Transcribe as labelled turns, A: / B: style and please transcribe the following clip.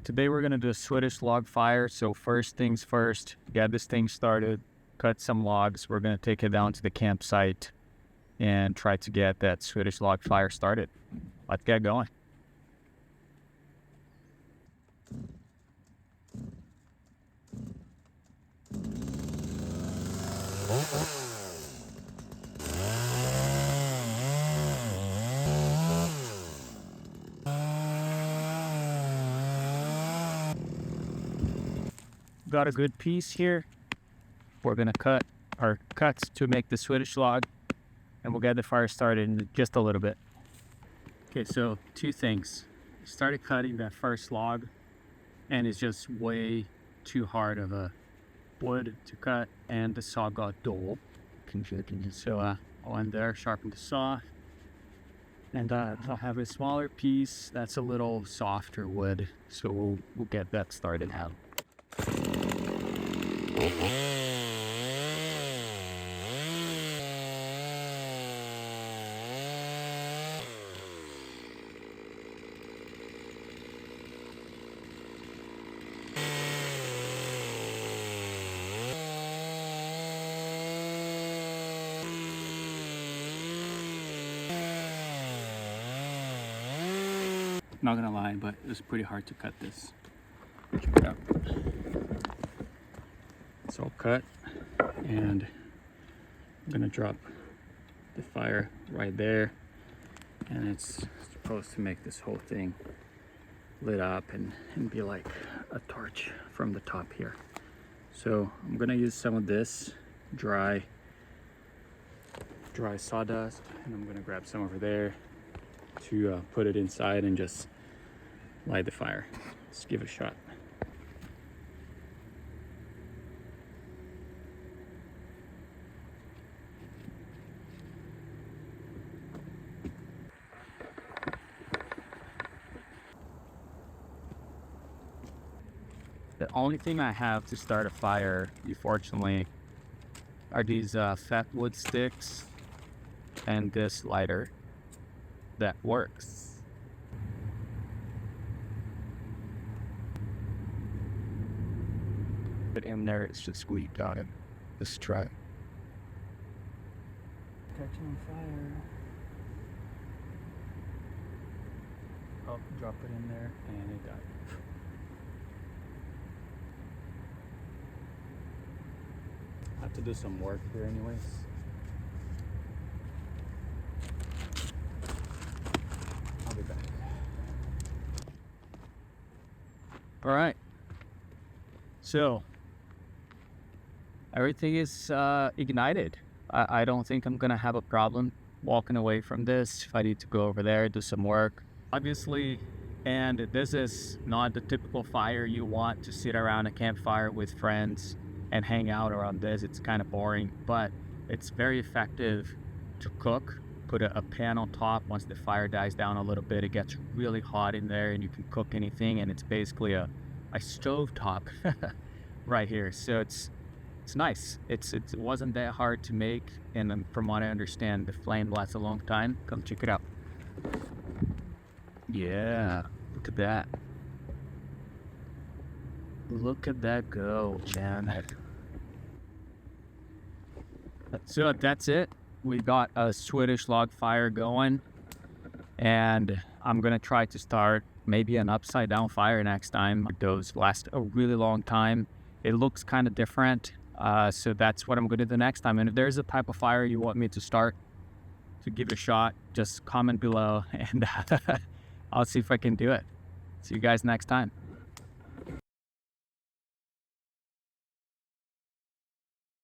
A: Today we're gonna do a Swedish log fire. So first things first, get this thing started, cut some logs. We're gonna take it down to the campsite and try to get that Swedish log fire started. Let's get going. Got a good piece here. We're gonna cut our cuts to make the Swedish log, and we'll get the fire started in just a little bit. Okay, so two things. Started cutting that first log, and it's just way too hard of a wood to cut, and the saw got dull. So I went there, sharpened the saw, and I'll have a smaller piece that's a little softer wood. So we'll get that started out. Not gonna lie, but it was pretty hard to cut this. Check it out. It's all cut, and I'm gonna drop the fire right there, and it's supposed to make this whole thing lit up and be like a torch from the top here. So I'm gonna use some of this dry sawdust, and I'm gonna grab some over there to put it inside and just light the fire. Let's give it a shot. The only thing I have to start a fire, unfortunately, are these fat wood sticks and this lighter that works. But in there, it's just squeaked on it. Let's try it. Catching fire. Oh, drop it in there, and it died. I have to do some work here anyways. I'll be back. All right. So everything is ignited. I don't think I'm gonna have a problem walking away from this. If I need to go over there, do some work. Obviously, and this is not the typical fire you want to sit around a campfire with friends and hang out around this. It's kind of boring, but it's very effective to cook. Put a pan on top. Once the fire dies down a little bit, it gets really hot in there and you can cook anything, and it's basically a stove top right here. So it's nice. It wasn't that hard to make, and from what I understand, the flame lasts a long time. Come check it out. Yeah, look at that. Look at that go, man. So that's it. We got a Swedish log fire going, and I'm gonna try to start maybe an upside down fire next time. Those last a really long time. It looks kind of different, so that's what I'm gonna do next time. And if there's a type of fire you want me to start, to give it a shot, just comment below, and I'll see if I can do it. See you guys next time.